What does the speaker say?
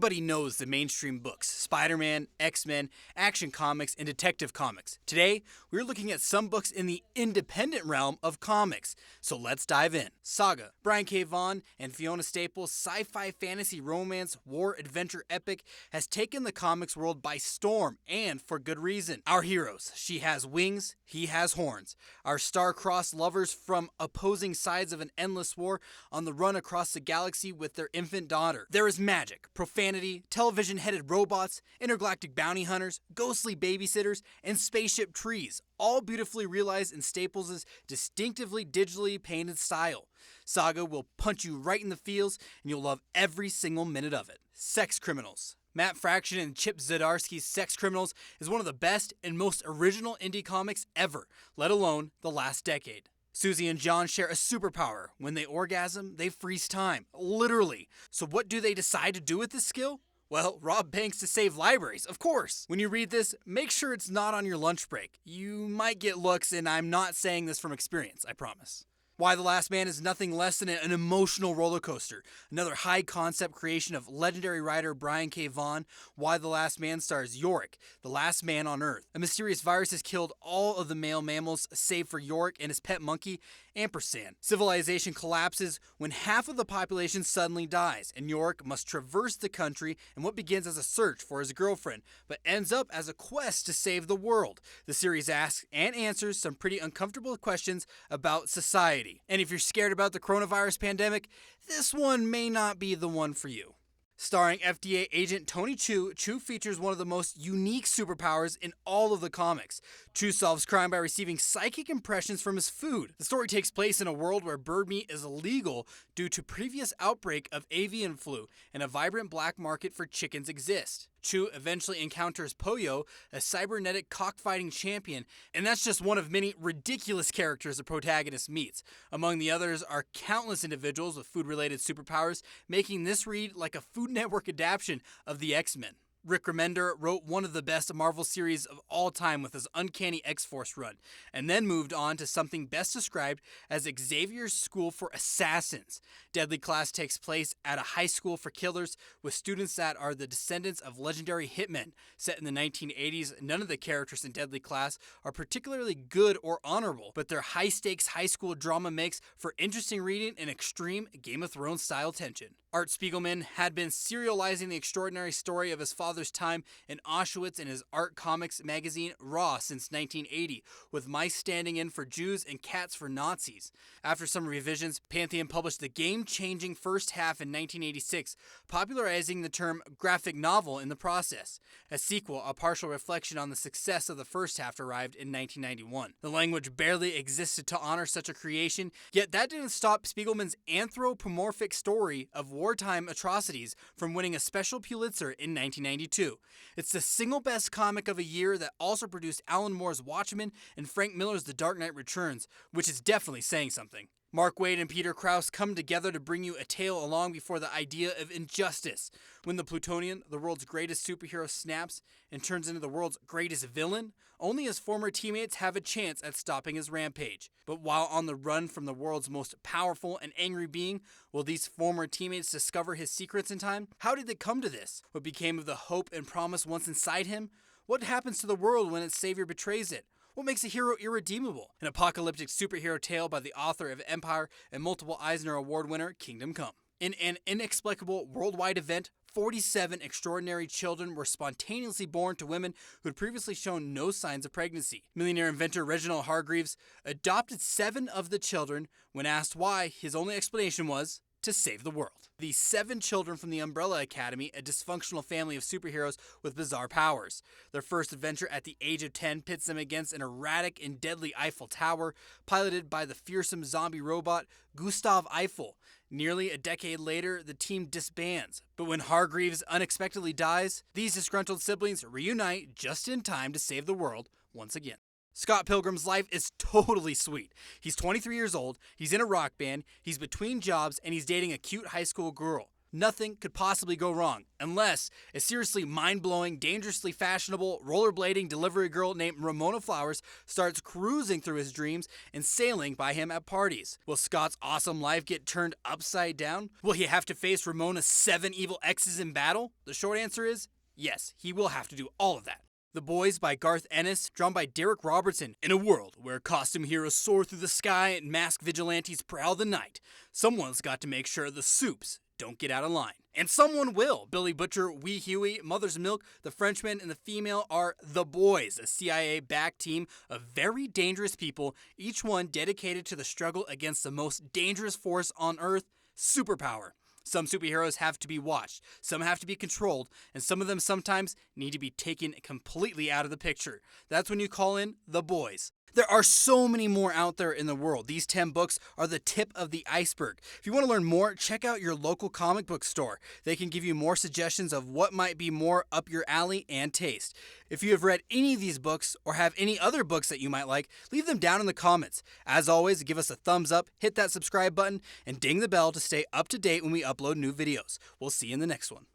Everybody knows the mainstream books, Spider-Man, X-Men, Action Comics, and Detective Comics. Today, we're looking at some books in the independent realm of comics. So let's dive in. Saga, Brian K. Vaughan and Fiona Staples' sci-fi fantasy romance war adventure epic has taken the comics world by storm, and for good reason. Our heroes, she has wings, he has horns. Our star-crossed lovers from opposing sides of an endless war on the run across the galaxy with their infant daughter. There is magic, profanity, television-headed robots, intergalactic bounty hunters, ghostly babysitters, and spaceship trees, all beautifully realized in Staples' distinctively digitally painted style. Saga will punch you right in the feels, and you'll love every single minute of it. Sex Criminals. Matt Fraction and Chip Zdarsky's Sex Criminals is one of the best and most original indie comics ever, let alone the last decade. Susie and John share a superpower. When they orgasm, they freeze time. Literally. So what do they decide to do with this skill? Well, rob banks to save libraries, of course. When you read this, make sure it's not on your lunch break. You might get looks, and I'm not saying this from experience, I promise. Why the Last Man is nothing less than an emotional roller coaster. Another high-concept creation of legendary writer Brian K. Vaughan. Why the Last Man stars Yorick, the last man on Earth. A mysterious virus has killed all of the male mammals save for Yorick and his pet monkey, Ampersand. Civilization collapses when half of the population suddenly dies, and Yorick must traverse the country in what begins as a search for his girlfriend, but ends up as a quest to save the world. The series asks and answers some pretty uncomfortable questions about society. And if you're scared about the coronavirus pandemic, this one may not be the one for you. Starring FDA agent Tony Chu, Chu features one of the most unique superpowers in all of the comics. Chu solves crime by receiving psychic impressions from his food. The story takes place in a world where bird meat is illegal due to previous outbreak of avian flu, and a vibrant black market for chickens exists. Chu eventually encounters Poyo, a cybernetic cockfighting champion, and that's just one of many ridiculous characters the protagonist meets. Among the others are countless individuals with food-related superpowers, making this read like a Food Network adaptation of the X-Men. Rick Remender wrote one of the best Marvel series of all time with his Uncanny X-Force run, and then moved on to something best described as Xavier's School for Assassins. Deadly Class takes place at a high school for killers with students that are the descendants of legendary hitmen. Set in the 1980s, none of the characters in Deadly Class are particularly good or honorable, but their high-stakes high school drama makes for interesting reading and extreme Game of Thrones style tension. Art Spiegelman had been serializing the extraordinary story of his father's time in Auschwitz in his art comics magazine Raw since 1980, with mice standing in for Jews and cats for Nazis. After some revisions, Pantheon published the game-changing first half in 1986, popularizing the term graphic novel in the process. A sequel, a partial reflection on the success of the first half, arrived in 1991. The language barely existed to honor such a creation, yet that didn't stop Spiegelman's anthropomorphic story of wartime atrocities from winning a special Pulitzer in 1992. It's the single best comic of a year that also produced Alan Moore's Watchmen and Frank Miller's The Dark Knight Returns, which is definitely saying something. Mark Waid and Peter Krause come together to bring you a tale along before the idea of injustice. When the Plutonian, the world's greatest superhero, snaps and turns into the world's greatest villain, only his former teammates have a chance at stopping his rampage. But while on the run from the world's most powerful and angry being, will these former teammates discover his secrets in time? How did they come to this? What became of the hope and promise once inside him? What happens to the world when its savior betrays it? What makes a hero irredeemable? An apocalyptic superhero tale by the author of Empire and multiple Eisner Award winner Kingdom Come. In an inexplicable worldwide event, 47 extraordinary children were spontaneously born to women who had previously shown no signs of pregnancy. Millionaire inventor Reginald Hargreaves adopted 7 of the children. When asked why, his only explanation was to save the world. The 7 children from the Umbrella Academy, a dysfunctional family of superheroes with bizarre powers. Their first adventure at the age of 10 pits them against an erratic and deadly Eiffel Tower, piloted by the fearsome zombie robot Gustav Eiffel. Nearly a decade later, the team disbands, but when Hargreaves unexpectedly dies, these disgruntled siblings reunite just in time to save the world once again. Scott Pilgrim's life is totally sweet. He's 23 years old, he's in a rock band, he's between jobs, and he's dating a cute high school girl. nothing could possibly go wrong unless a seriously mind-blowing, dangerously fashionable, rollerblading delivery girl named Ramona Flowers starts cruising through his dreams and sailing by him at parties. Will Scott's awesome life get turned upside down? Will he have to face Ramona's 7 evil exes in battle? The short answer is yes, he will have to do all of that. The Boys by Garth Ennis, drawn by Derek Robertson. In a world where costume heroes soar through the sky and masked vigilantes prowl the night, someone's got to make sure the soups don't get out of line. And someone will. Billy Butcher, Wee Huey, Mother's Milk, the Frenchman, and the female are The Boys, a CIA-backed team of very dangerous people, each one dedicated to the struggle against the most dangerous force on Earth, superpower. Some superheroes have to be watched, some have to be controlled, and some of them sometimes need to be taken completely out of the picture. That's when you call in The Boys. There are so many more out there in the world. These 10 books are the tip of the iceberg. If you want to learn more, check out your local comic book store. They can give you more suggestions of what might be more up your alley and taste. If you have read any of these books or have any other books that you might like, leave them down in the comments. As always, give us a thumbs up, hit that subscribe button, and ding the bell to stay up to date when we upload new videos. We'll see you in the next one.